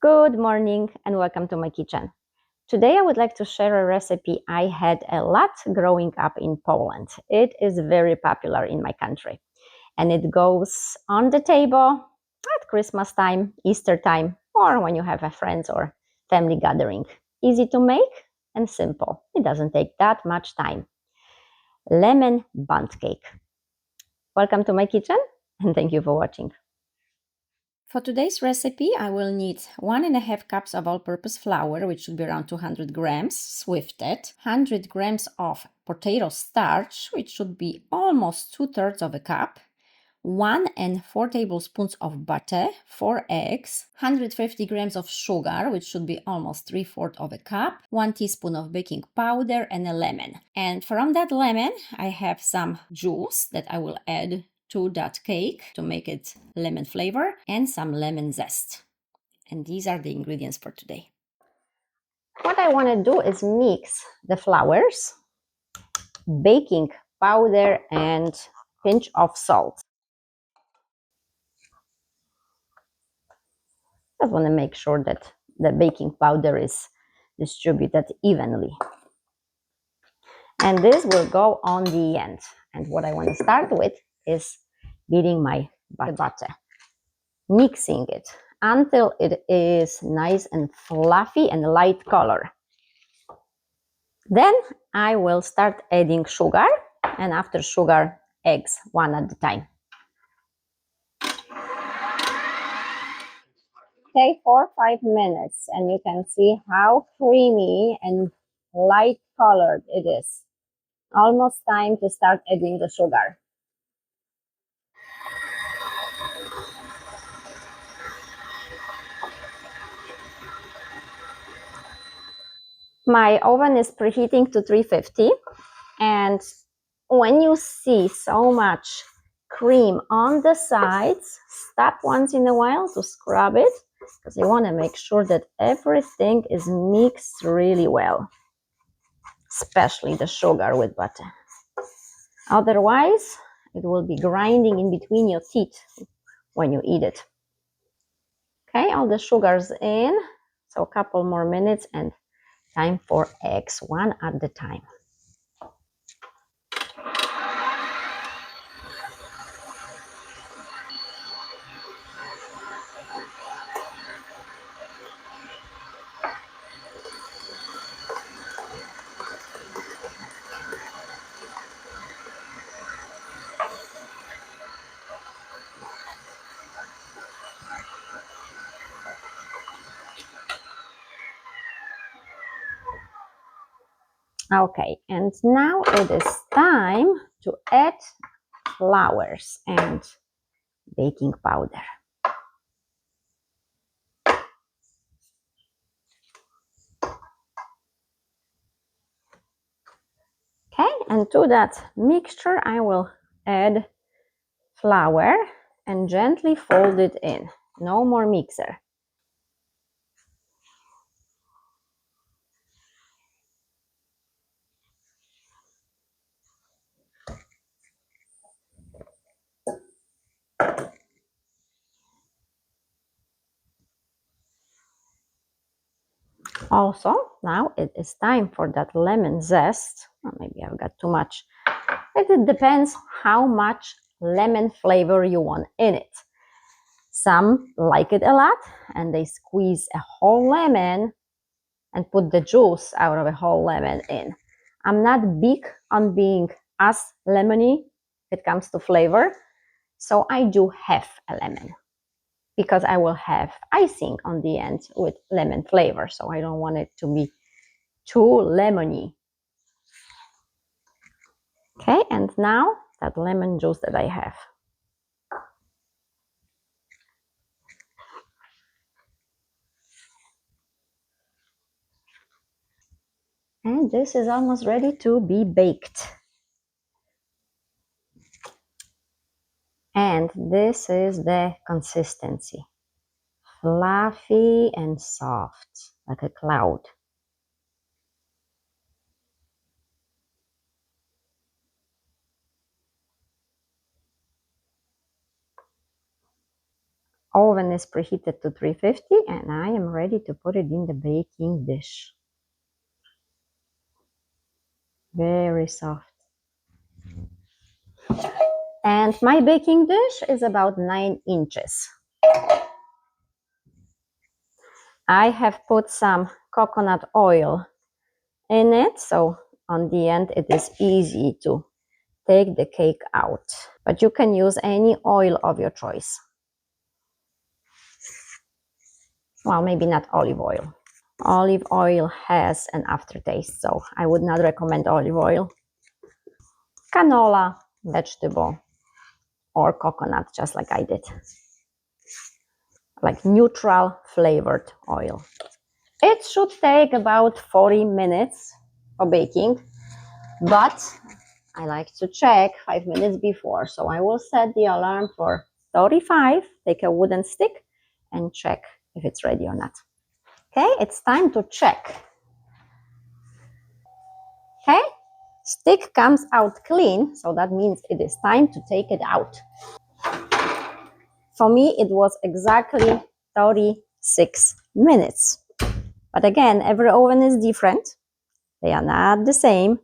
Good morning and welcome to my kitchen. Today I would like to share a recipe I had a lot growing up in Poland. It is very popular in my country and it goes on the table at Christmas time, Easter time, or when you have a friends or family gathering. Easy to make and simple. It doesn't take that much time. Lemon bundt cake. Welcome to my kitchen and thank you for watching. For today's recipe, I will need 1.5 cups of all-purpose flour, which should be around 200 grams, Sifted, 100 grams of potato starch, which should be almost 2/3 of a cup, 1 and 4 tablespoons of butter, 4 eggs, 150 grams of sugar, which should be almost 3/4 of a cup, 1 teaspoon of baking powder, and a lemon. And from that lemon, I have some juice that I will add to that cake to make it lemon flavor and some lemon zest. And these are the ingredients for today. What I want to do is mix the flours, baking powder, and pinch of salt. Just want to make sure that the baking powder is distributed evenly. And this will go on the end. And what I want to start with is beating my butter, mixing it until it is nice and fluffy and light color. Then I will start adding sugar, and after sugar, eggs, one at a time. Okay, 4 or 5 minutes, and you can see how creamy and light colored it is. Almost time to start adding the sugar. My oven is preheating to 350, and when you see so much cream on the sides, stop once in a while to scrub it, because you want to make sure that everything is mixed really well, especially the sugar with butter. Otherwise, it will be grinding in between your teeth when you eat it. Okay, all the sugar's in, so a couple more minutes and time for eggs, one at a time. Okay, and now it is time to add flours and baking powder. Okay, and to that mixture I will add flour and gently fold it in. No more mixer. Also, now it is time for that lemon zest. Well, maybe I've got too much. It depends how much lemon flavor you want in it. Some like it a lot and they squeeze a whole lemon and put the juice out of a whole lemon in. I'm not big on being as lemony if it comes to flavor, so I do half a lemon because I will have icing on the end with lemon flavor, so I don't want it to be too lemony. Okay, and now that lemon juice that I have. And this is almost ready to be baked. And this is the consistency. Fluffy and soft, like a cloud. Oven is preheated to 350 and I am ready to put it in the baking dish. Very soft. And my baking dish is about 9 inches. I have put some coconut oil in it, so on the end it is easy to take the cake out. But you can use any oil of your choice. Well, maybe not olive oil. Olive oil has an aftertaste, so I would not recommend olive oil. Canola, vegetable, or coconut, just like I did. Like neutral flavored oil. It should take about 40 minutes for baking, but I like to check 5 minutes before. So I will set the alarm for 35, take a wooden stick and check if it's ready or not. Okay, it's time to check. Okay, stick comes out clean, so that means it is time to take it out. For me, it was exactly 36 minutes. But again, every oven is different. They are not the same.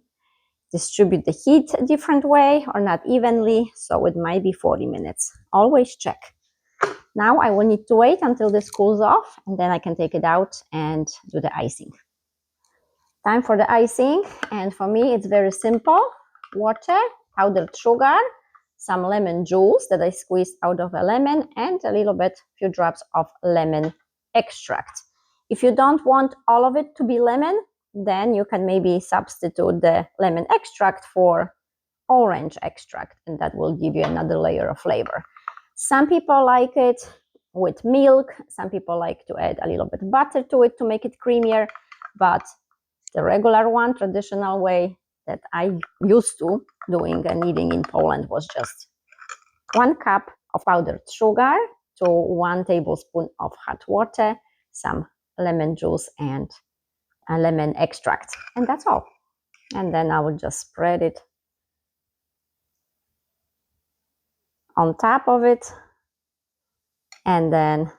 Distribute the heat a different way or not evenly, so it might be 40 minutes. Always check. Now I will need to wait until this cools off and then I can take it out and do the icing. Time for the icing, and for me it's very simple. Water, powdered sugar, some lemon juice that I squeezed out of a lemon, and a little bit, few drops of lemon extract. If you don't want all of it to be lemon, then you can maybe substitute the lemon extract for orange extract, and that will give you another layer of flavor. Some people like it with milk, some people like to add a little bit of butter to it to make it creamier, but the regular one, traditional way that I used to doing and eating in Poland was just 1 cup of powdered sugar to 1 tablespoon of hot water, some lemon juice and a lemon extract, and that's all. And then I will just spread it on top of it, and then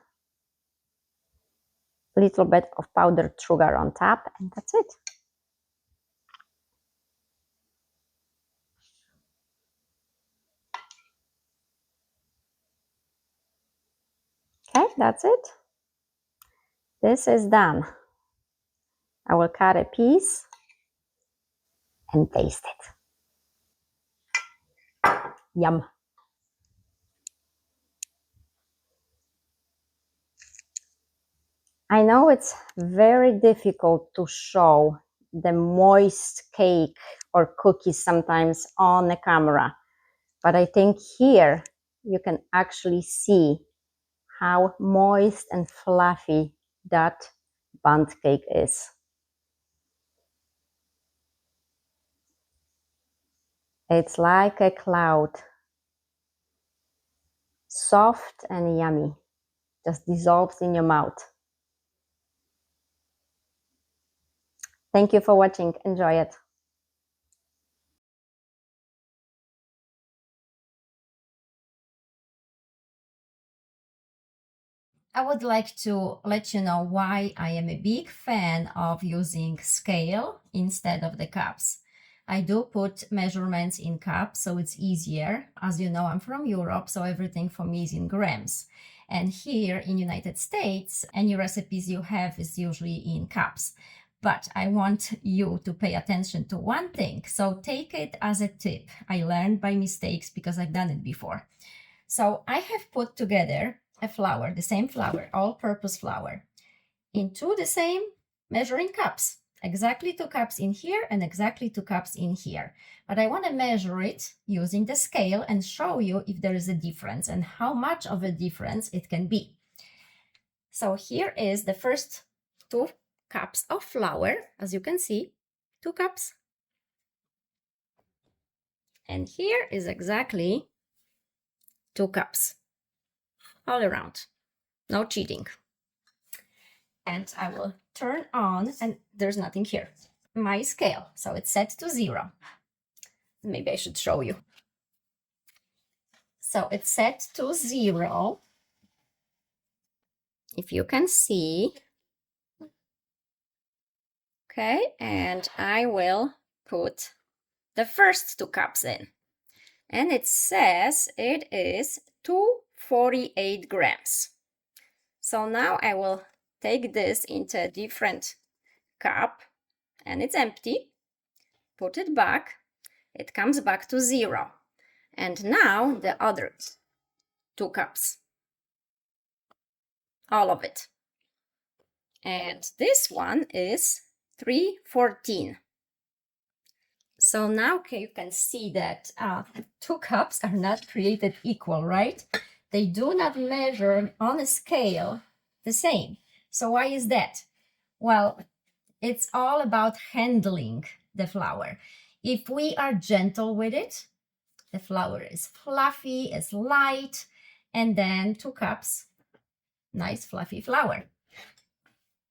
a little bit of powdered sugar on top, and that's it. Okay, that's it. This is done. I will cut a piece and taste it. Yum. I know it's very difficult to show the moist cake or cookies sometimes on the camera, but I think here you can actually see how moist and fluffy that Bundt cake is. It's like a cloud, soft and yummy, just dissolves in your mouth. Thank you for watching. Enjoy it. I would like to let you know why I am a big fan of using scale instead of the cups. I do put measurements in cups, so it's easier. As you know, I'm from Europe, so everything for me is in grams. And here in United States, any recipes you have is usually in cups. But I want you to pay attention to one thing, so take it as a tip. I learned by mistakes because I've done it before. So I have put together a flour, the same flour, all-purpose flour, into the same measuring cups. Exactly 2 cups in here and exactly 2 cups in here. But I want to measure it using the scale and show you if there is a difference and how much of a difference it can be. So here is the first 2 cups of flour, as you can see, 2 cups. And here is exactly 2 cups, all around, no cheating. And I will turn on, and there's nothing here, my scale. So it's set to 0. Maybe I should show you. So it's set to 0. if you can see. Okay, and I will put the first 2 cups in. And it says it is 248 grams. So now I will take this into a different cup, and it's empty. Put it back. It comes back to 0. And now the other 2 cups. All of it. And this one is 314. So now you can see that 2 cups are not created equal, right? They do not measure on a scale the same. So why is that? Well, it's all about handling the flour. If we are gentle with it, the flour is fluffy, it's light, and then 2 cups, nice fluffy flour.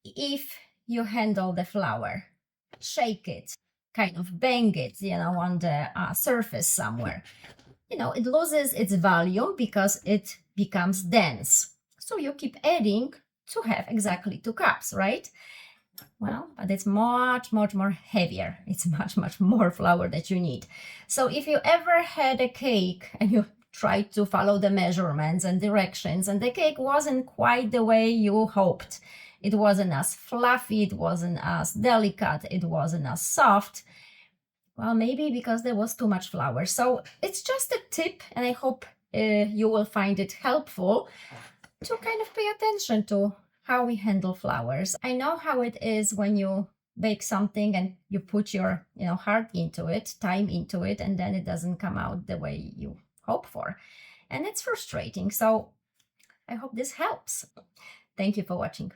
If you handle the flour, shake it, kind of bang it, on the surface somewhere, it loses its volume because it becomes dense. So you keep adding to have exactly 2 cups, right? Well, but it's much, much more heavier. It's much, much more flour that you need. So if you ever had a cake and you tried to follow the measurements and directions and the cake wasn't quite the way you hoped, it wasn't as fluffy, it wasn't as delicate, it wasn't as soft, well, maybe because there was too much flour. So it's just a tip, and I hope you will find it helpful to kind of pay attention to how we handle flours. I know how it is when you bake something and you put your heart into it, time into it, and then it doesn't come out the way you hope for. And it's frustrating. So I hope this helps. Thank you for watching.